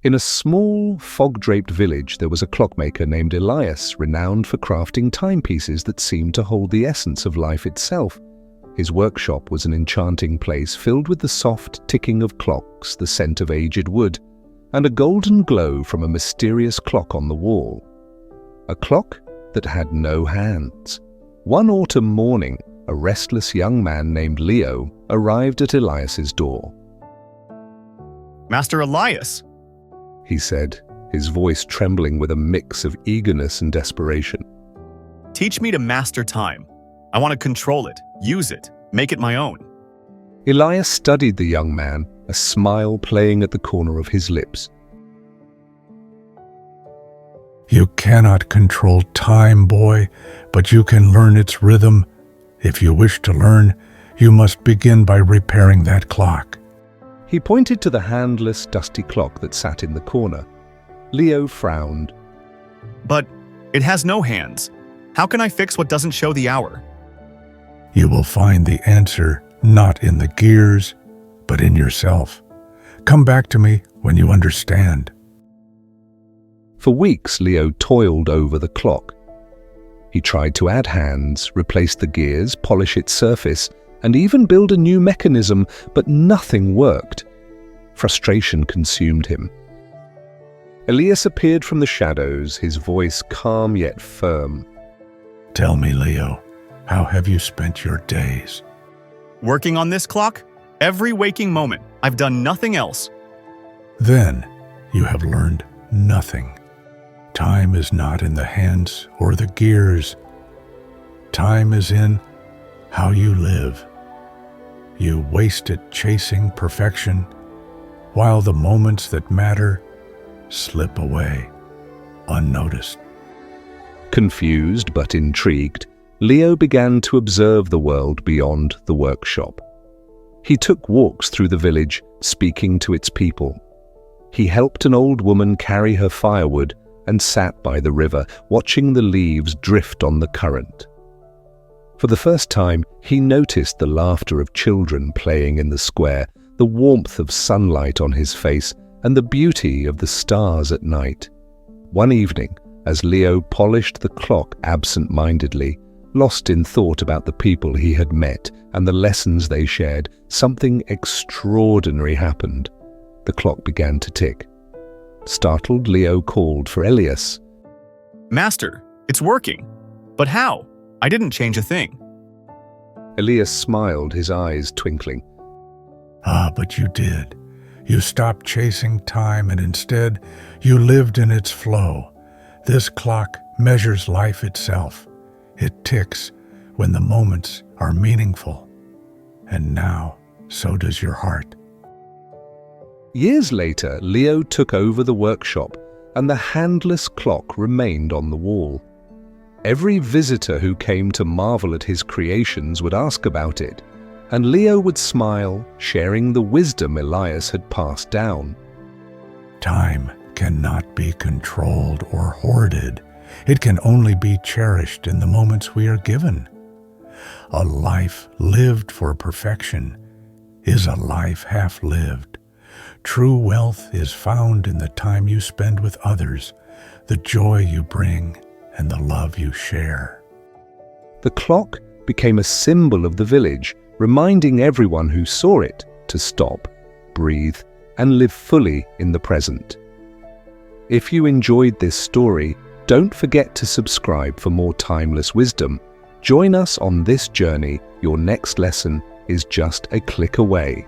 In a small, fog-draped village, there was a clockmaker named Elias, renowned for crafting timepieces that seemed to hold the essence of life itself. His workshop was an enchanting place filled with the soft ticking of clocks, the scent of aged wood, and a golden glow from a mysterious clock on the wall. A clock that had no hands. One autumn morning, a restless young man named Leo arrived at Elias's door. "Master Elias," he said, his voice trembling with a mix of eagerness and desperation. "teach me to master time. I want to control it, use it, make it my own." Elias studied the young man, a smile playing at the corner of his lips. "You cannot control time, boy, but you can learn its rhythm. If you wish to learn, you must begin by repairing that clock." He pointed to the handless, dusty clock that sat in the corner. Leo frowned. "But it has no hands. How can I fix what doesn't show the hour?" You will find the answer not in the gears, but in yourself. Come back to me when you understand. For weeks, Leo toiled over the clock. He tried to add hands, replace the gears, polish its surface, and even build a new mechanism, but nothing worked. Frustration consumed him. Elias appeared from the shadows, his voice calm yet firm. Tell me, Leo, how have you spent your days? "Working on this clock? Every waking moment. I've done nothing else." Then you have learned nothing. Time is not in the hands or the gears. Time is in how you live. You waste it chasing perfection, while the moments that matter slip away unnoticed. Confused but intrigued, Leo began to observe the world beyond the workshop. He took walks through the village, speaking to its people. He helped an old woman carry her firewood and sat by the river, watching the leaves drift on the current. For the first time, he noticed the laughter of children playing in the square, the warmth of sunlight on his face, and the beauty of the stars at night. One evening, as Leo polished the clock absent-mindedly, lost in thought about the people he had met and the lessons they shared, something extraordinary happened. The clock began to tick. Startled, Leo called for Elias. "Master, it's working. But how? I didn't change a thing." Elias smiled, his eyes twinkling. Ah, but you did. You stopped chasing time and instead you lived in its flow. This clock measures life itself. It ticks when the moments are meaningful. And now, so does your heart. Years later, Leo took over the workshop, and the handless clock remained on the wall. Every visitor who came to marvel at his creations would ask about it, and Leo would smile, sharing the wisdom Elias had passed down. Time cannot be controlled or hoarded. It can only be cherished in the moments we are given. A life lived for perfection is a life half lived. True wealth is found in the time you spend with others, the joy you bring, and the love you share. The clock became a symbol of the village, reminding everyone who saw it to stop, breathe, and live fully in the present. If you enjoyed this story, don't forget to subscribe for more timeless wisdom. Join us on this journey. Your next lesson is just a click away.